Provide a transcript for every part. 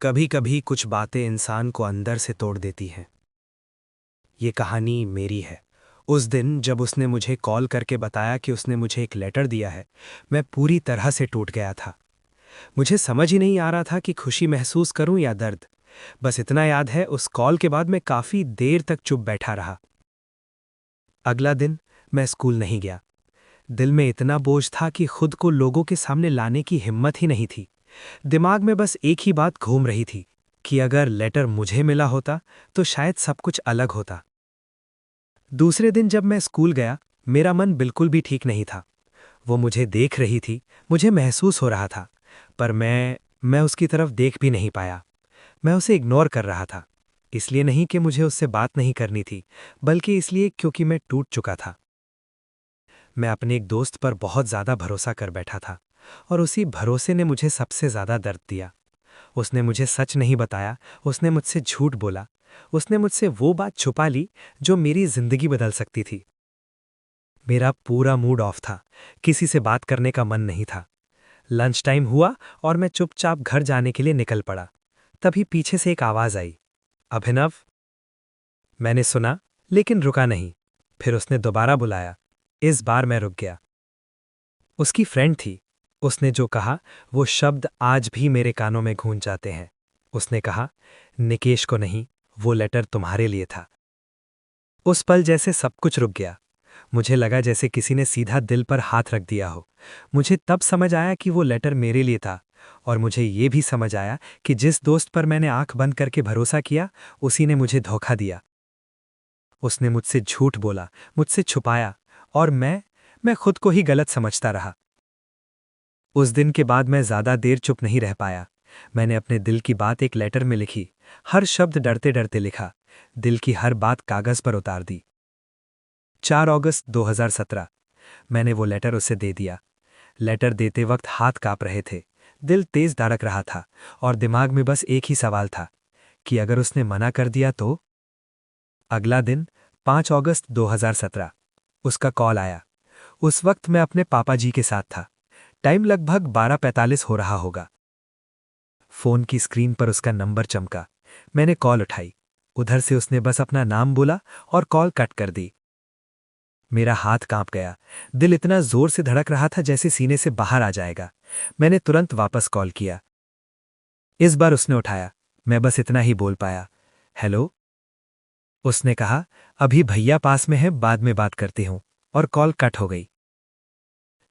कभी कभी कुछ बातें इंसान को अंदर से तोड़ देती हैं। ये कहानी मेरी है। उस दिन जब उसने मुझे कॉल करके बताया कि उसने मुझे एक लेटर दिया है, मैं पूरी तरह से टूट गया था। मुझे समझ ही नहीं आ रहा था कि खुशी महसूस करूं या दर्द। बस इतना याद है, उस कॉल के बाद मैं काफ़ी देर तक चुप बैठा रहा। अगला दिन मैं स्कूल नहीं गया। दिल में इतना बोझ था कि खुद को लोगों के सामने लाने की हिम्मत ही नहीं थी। दिमाग में बस एक ही बात घूम रही थी कि अगर लेटर मुझे मिला होता तो शायद सब कुछ अलग होता। दूसरे दिन जब मैं स्कूल गया, मेरा मन बिल्कुल भी ठीक नहीं था। वो मुझे देख रही थी, मुझे महसूस हो रहा था, पर मैं उसकी तरफ देख भी नहीं पाया। मैं उसे इग्नोर कर रहा था। इसलिए नहीं कि मुझे उससे बात नहीं करनी थी, बल्कि इसलिए क्योंकि मैं टूट चुका था। मैं अपने एक दोस्त पर बहुत ज़्यादा भरोसा कर बैठा था, और उसी भरोसे ने मुझे सबसे ज़्यादा दर्द दिया। उसने मुझे सच नहीं बताया, उसने मुझसे झूठ बोला, उसने मुझसे वो बात छुपा ली जो मेरी जिंदगी बदल सकती थी। मेरा पूरा मूड ऑफ था, किसी से बात करने का मन नहीं था। लंच टाइम हुआ और मैं चुपचाप घर जाने के लिए निकल पड़ा। तभी पीछे से एक आवाज़ आई, अभिनव। मैंने सुना, लेकिन रुका नहीं। फिर उसने दोबारा बुलाया। इस बार मैं रुक गया। उसकी फ्रेंड थी। उसने जो कहा, वो शब्द आज भी मेरे कानों में गूंज जाते हैं। उसने कहा, निकेश को नहीं, वो लेटर तुम्हारे लिए था। उस पल जैसे सब कुछ रुक गया। मुझे लगा जैसे किसी ने सीधा दिल पर हाथ रख दिया हो। मुझे तब समझ आया कि वो लेटर मेरे लिए था, और मुझे ये भी समझ आया कि जिस दोस्त पर मैंने आंख बंद करके भरोसा किया, उसी ने मुझे धोखा दिया। उसने मुझसे झूठ बोला, मुझसे छुपाया, और मैं खुद को ही गलत समझता रहा। उस दिन के बाद मैं ज़्यादा देर चुप नहीं रह पाया। मैंने अपने दिल की बात एक लेटर में लिखी, हर शब्द डरते डरते लिखा, दिल की हर बात कागज़ पर उतार दी। 4 अगस्त 2017 मैंने वो लेटर उसे दे दिया। लेटर देते वक्त हाथ काँप रहे थे, दिल तेज धड़क रहा था, और दिमाग में बस एक ही सवाल था कि अगर उसने मना कर दिया तो। अगला दिन 5 अगस्त 2017 उसका कॉल आया। उस वक्त मैं अपने पापा जी के साथ था। टाइम लगभग 12:45 हो रहा होगा। फोन की स्क्रीन पर उसका नंबर चमका। मैंने कॉल उठाई। उधर से उसने बस अपना नाम बोला और कॉल कट कर दी। मेरा हाथ कांप गया, दिल इतना जोर से धड़क रहा था जैसे सीने से बाहर आ जाएगा। मैंने तुरंत वापस कॉल किया। इस बार उसने उठाया। मैं बस इतना ही बोल पाया, हेलो। उसने कहा, अभी भैया पास में है, बाद में बात करती हूं, और कॉल कट हो गई।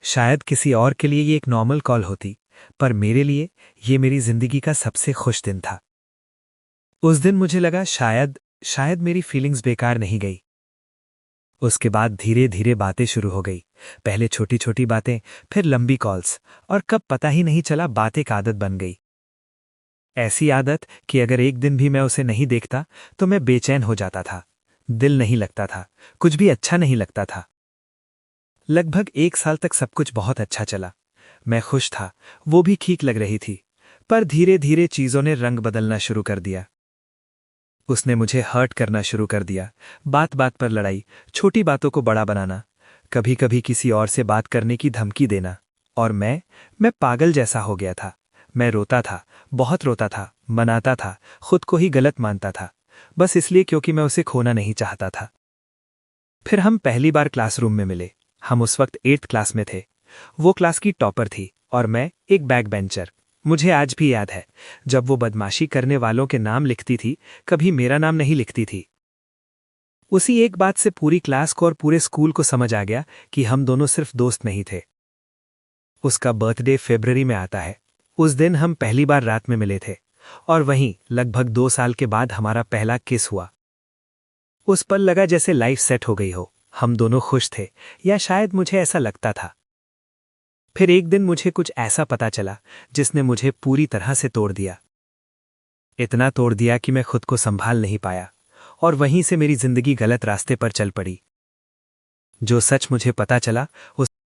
शायद किसी और के लिए ये एक नॉर्मल कॉल होती, पर मेरे लिए ये मेरी जिंदगी का सबसे खुश दिन था। उस दिन मुझे लगा शायद शायद मेरी फीलिंग्स बेकार नहीं गई। उसके बाद धीरे धीरे बातें शुरू हो गई। पहले छोटी छोटी बातें, फिर लंबी कॉल्स, और कब पता ही नहीं चला बात एक आदत बन गई। ऐसी आदत कि अगर एक दिन भी मैं उसे नहीं देखता तो मैं बेचैन हो जाता था। दिल नहीं लगता था, कुछ भी अच्छा नहीं लगता था। लगभग 1 साल तक सब कुछ बहुत अच्छा चला। मैं खुश था, वो भी ठीक लग रही थी। पर धीरे धीरे चीजों ने रंग बदलना शुरू कर दिया। उसने मुझे हर्ट करना शुरू कर दिया। बात बात पर लड़ाई, छोटी बातों को बड़ा बनाना, कभी कभी किसी और से बात करने की धमकी देना। और मैं पागल जैसा हो गया था। मैं रोता था, बहुत रोता था, मनाता था, खुद को ही गलत मानता था, बस इसलिए क्योंकि मैं उसे खोना नहीं चाहता था। फिर हम पहली बार क्लासरूम में मिले। हम उस वक्त 8th क्लास में थे। वो क्लास की टॉपर थी और मैं एक बैक बेंचर। मुझे आज भी याद है, जब वो बदमाशी करने वालों के नाम लिखती थी, कभी मेरा नाम नहीं लिखती थी। उसी एक बात से पूरी क्लास को और पूरे स्कूल को समझ आ गया कि हम दोनों सिर्फ दोस्त नहीं थे। उसका बर्थडे फरवरी में आता है। उस दिन हम पहली बार रात में मिले थे, और वहीं लगभग 2 साल के बाद हमारा पहला किस हुआ। उस पल लगा जैसे लाइफ सेट हो गई हो। हम दोनों खुश थे, या शायद मुझे ऐसा लगता था। फिर एक दिन मुझे कुछ ऐसा पता चला जिसने मुझे पूरी तरह से तोड़ दिया। इतना तोड़ दिया कि मैं खुद को संभाल नहीं पाया, और वहीं से मेरी जिंदगी गलत रास्ते पर चल पड़ी। जो सच मुझे पता चला, उस